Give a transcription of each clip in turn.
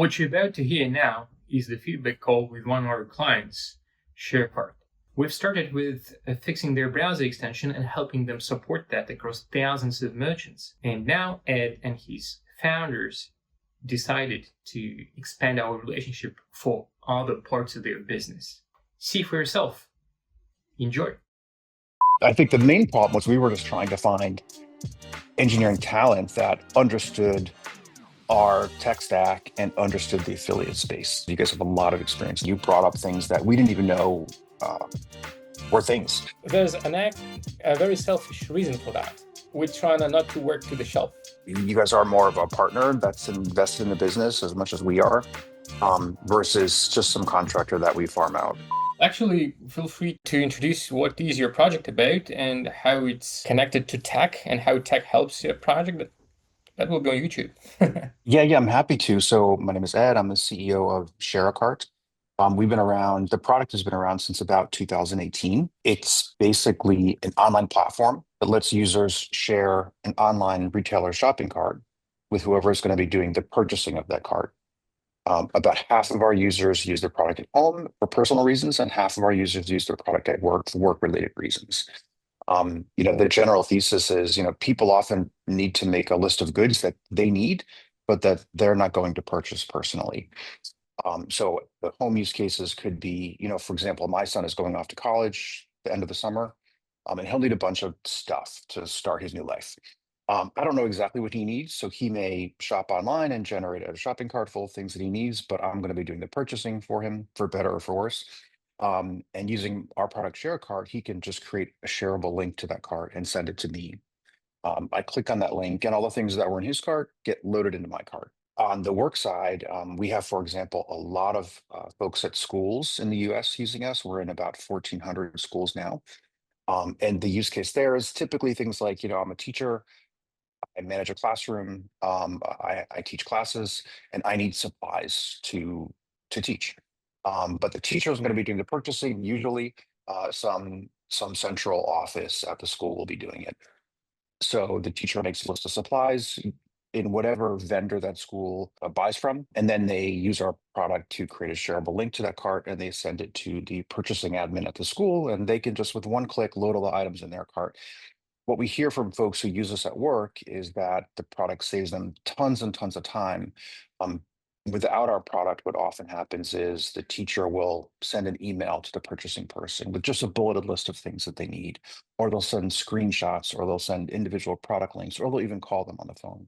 What you're about to hear now is the feedback call with one of our clients, ShareCart. We've started with fixing their browser extension and helping them support that across thousands of merchants. And now Ed and his founders decided to expand our relationship for other parts of their business. See for yourself. Enjoy. I think the main problem was we were just trying to find engineering talent that understood our tech stack and understood the affiliate space. You guys have a lot of experience. You brought up things that we didn't even know were things. There's a very selfish reason for that. We're trying not to work to the shelf. You guys are more of a partner that's invested in the business as much as we are, versus just some contractor that we farm out. Actually, feel free to introduce what is your project about and how it's connected to tech and how tech helps your project. That will be on YouTube. Yeah, I'm happy to. So my name is Ed. I'm the CEO of ShareCart. We've been around, the product has been around since about 2018. It's basically an online platform that lets users share an online retailer shopping cart with whoever is going to be doing the purchasing of that cart. About half of our users use their product at home for personal reasons, and half of our users use their product at work for work-related reasons. The general thesis is, people often need to make a list of goods that they need, but that they're not going to purchase personally. So the home use cases could be, for example, my son is going off to college the end of the summer, and he'll need a bunch of stuff to start his new life. I don't know exactly what he needs, so he may shop online and generate a shopping cart full of things that he needs, but I'm going to be doing the purchasing for him, for better or for worse. And using our product Share Cart, he can just create a shareable link to that cart and send it to me. I click on that link and all the things that were in his cart get loaded into my cart. On the work side, we have, for example, a lot of folks at schools in the US using us. We're in about 1,400 schools now. And the use case there is typically things like, I'm a teacher, I manage a classroom, I teach classes, and I need supplies to teach. But the teacher is going to be doing the purchasing. Usually, some central office at the school will be doing it. So the teacher makes a list of supplies in whatever vendor that school buys from, and then they use our product to create a shareable link to that cart, and they send it to the purchasing admin at the school, and they can just with one click load all the items in their cart. What we hear from folks who use us at work is that the product saves them tons and tons of time. Without our product, what often happens is the teacher will send an email to the purchasing person with just a bulleted list of things that they need, or they'll send screenshots, or they'll send individual product links, or they'll even call them on the phone.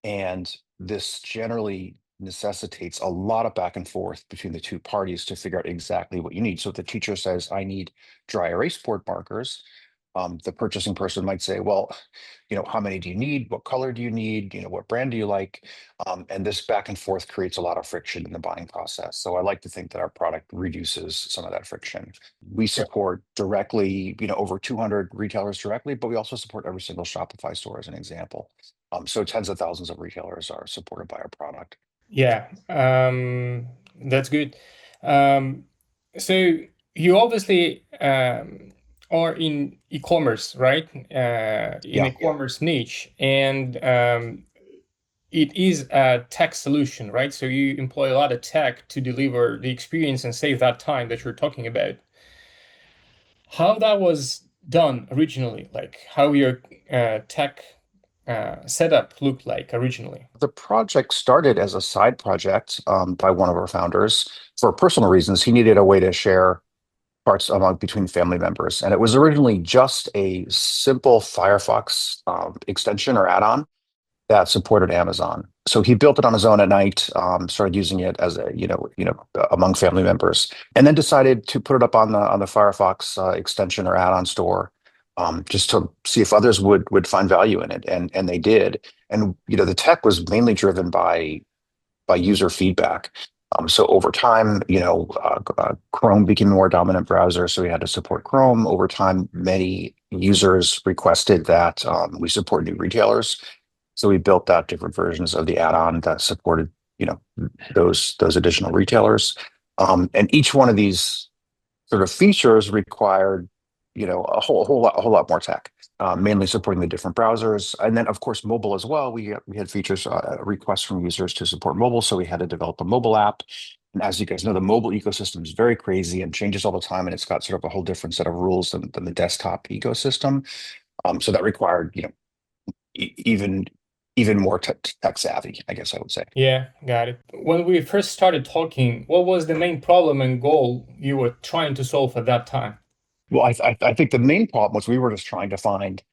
And this generally necessitates a lot of back and forth between the two parties to figure out exactly what you need. So if the teacher says, I need dry erase board markers, the purchasing person might say, well, how many do you need? What color do you need? What brand do you like? And this back and forth creates a lot of friction in the buying process. So I like to think that our product reduces some of that friction. We support directly, over 200 retailers directly, but we also support every single Shopify store as an example. So tens of thousands of retailers are supported by our product. Yeah, that's good. So you obviously are in e-commerce, right? E-commerce niche, and it is a tech solution, right? So you employ a lot of tech to deliver the experience and save that time that you're talking about. How that was done originally, like how your tech setup looked like originally? The project started as a side project by one of our founders for personal reasons. He needed a way to share parts between family members, and it was originally just a simple Firefox extension or add-on that supported Amazon. So he built it on his own at night, started using it as a among family members, and then decided to put it up on the Firefox extension or add-on store, just to see if others would find value in it, and they did. And the tech was mainly driven by user feedback. So over time, Chrome became a more dominant browser, so we had to support Chrome. Over time, many users requested that we support new retailers. So we built out different versions of the add-on that supported, those additional retailers. And each one of these sort of features required, a whole lot more tech, mainly supporting the different browsers. And then, of course, mobile as well. We had features, requests from users to support mobile. So we had to develop a mobile app. And as you guys know, the mobile ecosystem is very crazy and changes all the time. And it's got sort of a whole different set of rules than the desktop ecosystem. So that required, even more tech savvy, I guess I would say. Yeah, got it. When we first started talking, what was the main problem and goal you were trying to solve at that time? Well, I think the main problem was we were just trying to find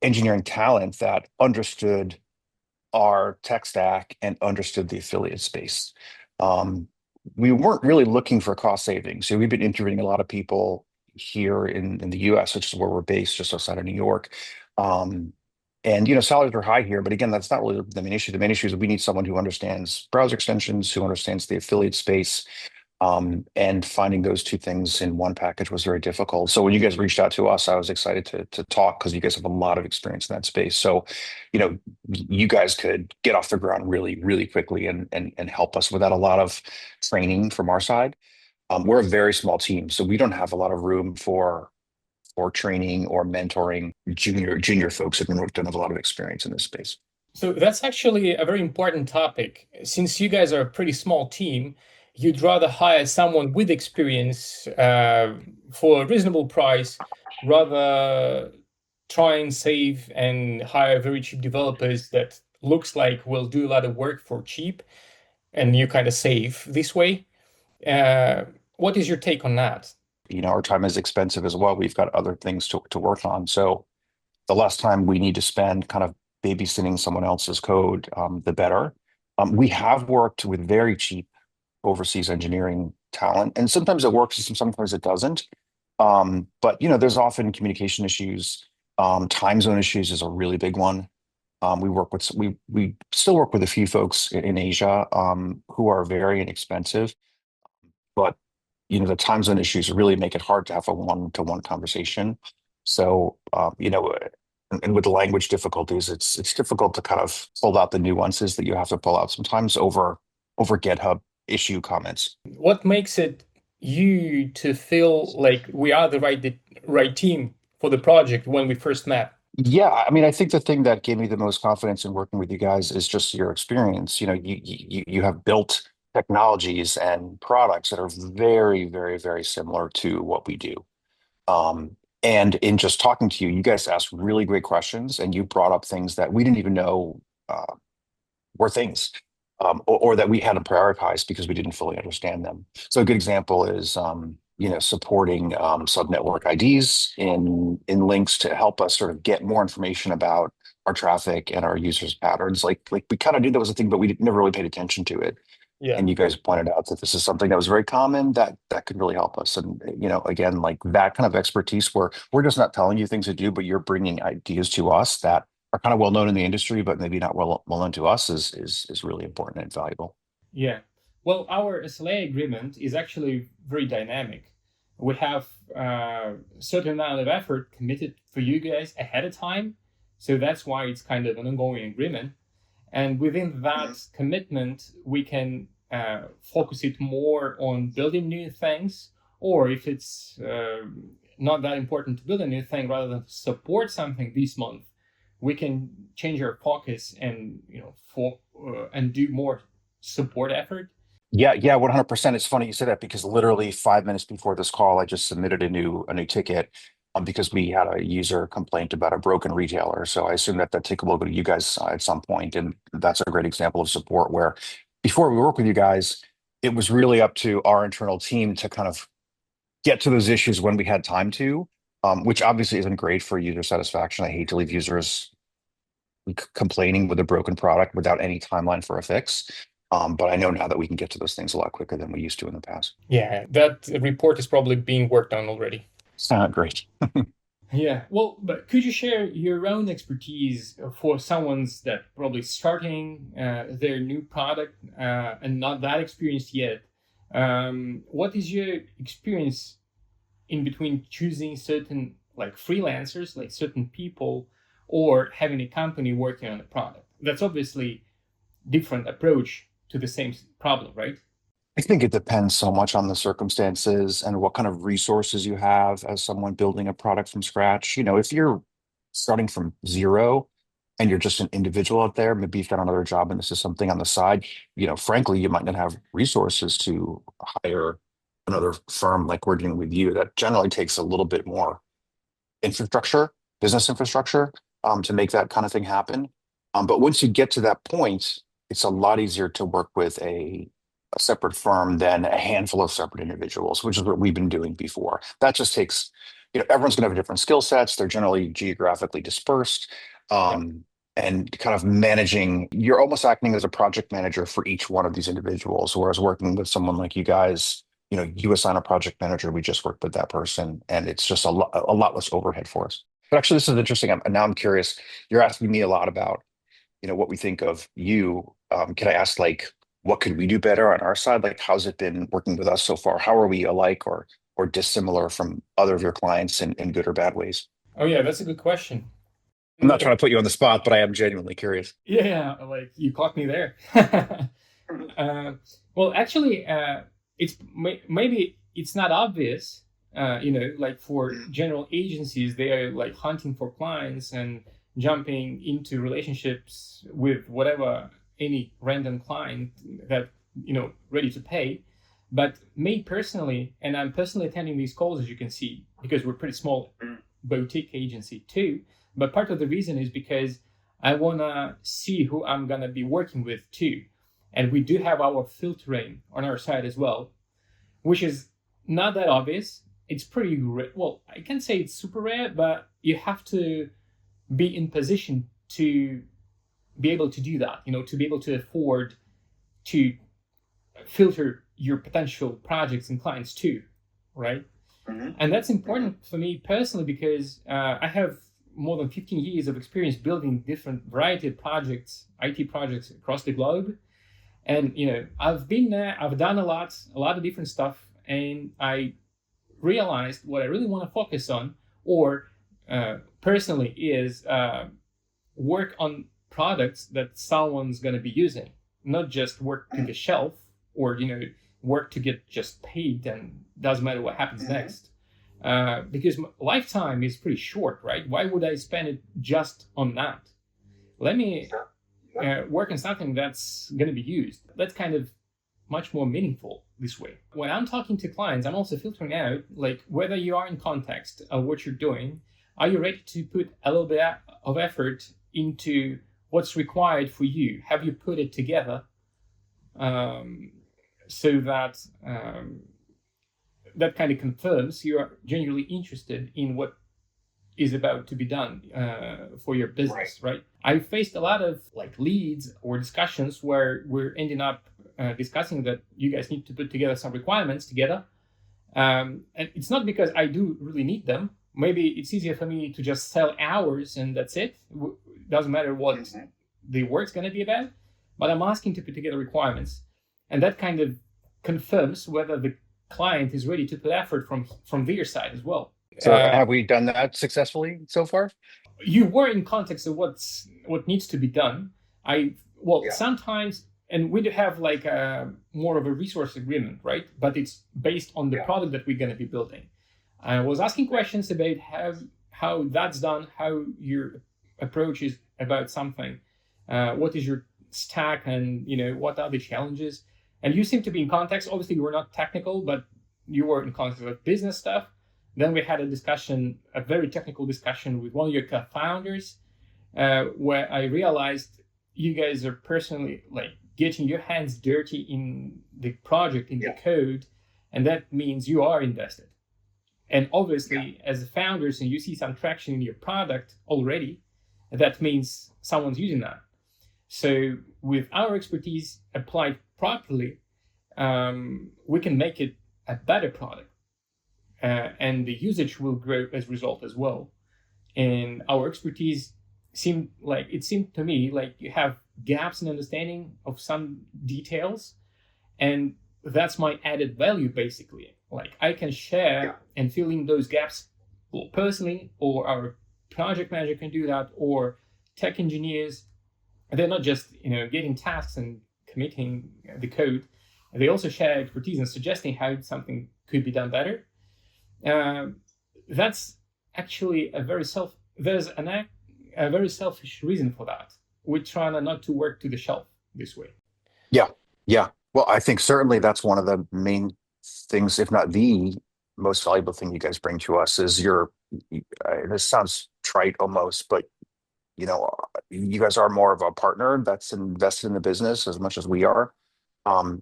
engineering talent that understood our tech stack and understood the affiliate space. Um, we weren't really looking for cost savings. So we've been interviewing a lot of people here in the US, which is where we're based, just outside of New York. And salaries are high here, but again, that's not really the main issue. The main issue is that we need someone who understands browser extensions, who understands the affiliate space, and finding those two things in one package was very difficult. So when you guys reached out to us, I was excited to talk because you guys have a lot of experience in that space. So, you guys could get off the ground really, really quickly and help us without a lot of training from our side. We're a very small team, so we don't have a lot of room for training or mentoring junior folks who don't have a lot of experience in this space. So that's actually a very important topic. Since you guys are a pretty small team, you'd rather hire someone with experience for a reasonable price rather try and save and hire very cheap developers that looks like will do a lot of work for cheap and you kind of save this way. What is your take on that? Our time is expensive as well. We've got other things to work on. So the less time we need to spend kind of babysitting someone else's code, the better. We have worked with very cheap overseas engineering talent, and sometimes it works and sometimes it doesn't. But there's often communication issues. Time zone issues is a really big one. We still work with a few folks in Asia who are very inexpensive, but the time zone issues really make it hard to have a one-to-one conversation. So and with the language difficulties, it's difficult to kind of pull out the nuances that you have to pull out sometimes over GitHub issue comments. What makes it you to feel like we are the right team for the project when we first met? Yeah, I mean, I think the thing that gave me the most confidence in working with you guys is just your experience. You have built technologies and products that are very, very, very similar to what we do. And in just talking to you, you guys asked really great questions, and you brought up things that we didn't even know were things, or that we hadn't prioritized because we didn't fully understand them. So a good example is, supporting subnetwork IDs in links to help us sort of get more information about our traffic and our users' patterns. Like we kind of knew that was a thing, but we never really paid attention to it. Yeah. And you guys pointed out that this is something that was very common that could really help us. And again, like that kind of expertise where we're just not telling you things to do, but you're bringing ideas to us that are kind of well known in the industry, but maybe not well known to us is really important and valuable. Yeah. Well, our SLA agreement is actually very dynamic. We have a certain amount of effort committed for you guys ahead of time. So that's why it's kind of an ongoing agreement. And within that commitment, we can focus it more on building new things, or if it's not that important to build a new thing, rather than support something this month, we can change our focus and and do more support effort. Yeah, 100%. It's funny you said that because literally 5 minutes before this call, I just submitted a new ticket because we had a user complaint about a broken retailer. So I assume that ticket will go to you guys at some point, and that's a great example of support where before we work with you guys, it was really up to our internal team to kind of get to those issues when we had time to, which obviously isn't great for user satisfaction. I hate to leave users complaining with a broken product without any timeline for a fix. But I know now that we can get to those things a lot quicker than we used to in the past. Yeah, that report is probably being worked on already. Great. Yeah, well, but could you share your own expertise for someone's that probably starting their new product and not that experienced yet? What is your experience in between choosing certain like freelancers, like certain people, or having a company working on a product? That's obviously different approach to the same problem, right? I think it depends so much on the circumstances and what kind of resources you have as someone building a product from scratch. If you're starting from zero and you're just an individual out there, maybe you've got another job and this is something on the side, frankly, you might not have resources to hire another firm like we're doing with you. That generally takes a little bit more infrastructure, business infrastructure, to make that kind of thing happen. But once you get to that point, it's a lot easier to work with a separate firm than a handful of separate individuals, which is what we've been doing before. That just takes, everyone's going to have different skill sets. They're generally geographically dispersed. Yeah. And kind of managing, you're almost acting as a project manager for each one of these individuals. Whereas working with someone like you guys, you assign a project manager, we just work with that person, and it's just a lot less overhead for us. But actually, this is interesting. Now I'm curious. You're asking me a lot about, what we think of you. Can I ask, like, what could we do better on our side? Like, how's it been working with us so far? How are we alike or dissimilar from other of your clients in good or bad ways? Oh yeah, that's a good question. I'm not trying to put you on the spot, but I am genuinely curious. Yeah, like you caught me there. uh, well, actually, maybe it's not obvious. Like for general agencies, they are like hunting for clients and jumping into relationships with whatever any random client that ready to pay. But me personally, and I'm personally attending these calls, as you can see, because we're pretty small boutique agency too. But part of the reason is because I want to see who I'm going to be working with too. And we do have our filtering on our side as well, which is not that obvious. It's pretty rare. Well, I can't say it's super rare, but you have to be in position to be able to do that, to be able to afford to filter your potential projects and clients too, right? Mm-hmm. And that's important for me personally because I have more than 15 years of experience building different variety of projects, IT projects across the globe. And, I've been there, I've done a lot of different stuff, and I realized what I really want to focus on, or personally, is work on products that someone's going to be using, not just work to the shelf or, work to get just paid and doesn't matter what happens next. Because lifetime is pretty short, right? Why would I spend it just on that? Let me work on something that's going to be used. That's kind of much more meaningful this way. When I'm talking to clients, I'm also filtering out, like, whether you are in context of what you're doing. Are you ready to put a little bit of effort into what's required for you? Have you put it together so that that kind of confirms you are genuinely interested in what is about to be done for your business, right? I faced a lot of like leads or discussions where we're ending up discussing that you guys need to put together some requirements together. And it's not because I do really need them. Maybe it's easier for me to just sell hours and that's it. Doesn't matter what the work's going to be about, but I'm asking to put together requirements. And that kind of confirms whether the client is ready to put effort from their side as well. So have we done that successfully so far? You were in context of what needs to be done. Sometimes, and we do have like more of a resource agreement, right? But it's based on the product that we're going to be building. I was asking questions about how that's done, how your approach is about something, what is your stack, and what are the challenges. And you seem to be in context. Obviously, you were not technical, but you were in context of business stuff. Then we had a very technical discussion with one of your co-founders, where I realized you guys are personally like getting your hands dirty in the project, in the code, and that means you are invested. And obviously, as founders, and you see some traction in your product already, that means someone's using that. So with our expertise applied properly, we can make it a better product. And the usage will grow as a result as well. And our expertise seemed to me like you have gaps in understanding of some details, and that's my added value basically. Like I can share and fill in those gaps personally, or our project manager can do that, or tech engineers. They're not just getting tasks and committing the code. They also share expertise in suggesting how something could be done better. That's actually a very selfish reason for that. We're trying not to work to the shelf this way. Yeah. Yeah. Well, I think certainly that's one of the main things, if not the most valuable thing you guys bring to us is this sounds trite almost, but you guys are more of a partner that's invested in the business as much as we are,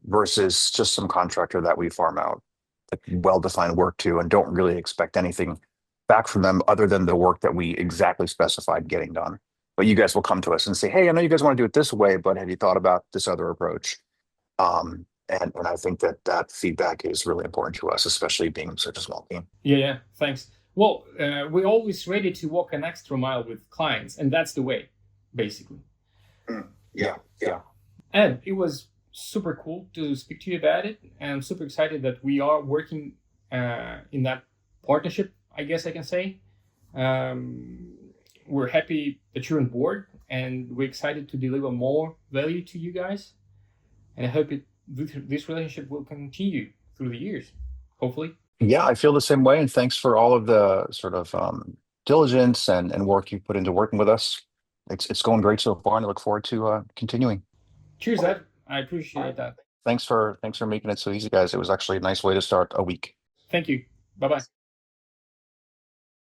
versus just some contractor that we farm out like well-defined work to and don't really expect anything back from them other than the work that we exactly specified getting done. But you guys will come to us and say, hey, I know you guys want to do it this way, but have you thought about this other approach? And I think that feedback is really important to us, especially being such a small team. Yeah, thanks. Well, we're always ready to walk an extra mile with clients, and that's the way, basically. Yeah. And it was super cool to speak to you about it. And I'm super excited that we are working in that partnership, I guess I can say. We're happy that you're on board, and we're excited to deliver more value to you guys. And I hope this relationship will continue through the years, hopefully. Yeah, I feel the same way. And thanks for all of the sort of diligence and work you put into working with us. It's going great so far, and I look forward to continuing. Cheers, Ed. I appreciate that. Thanks for making it so easy, guys. It was actually a nice way to start a week. Thank you. Bye-bye.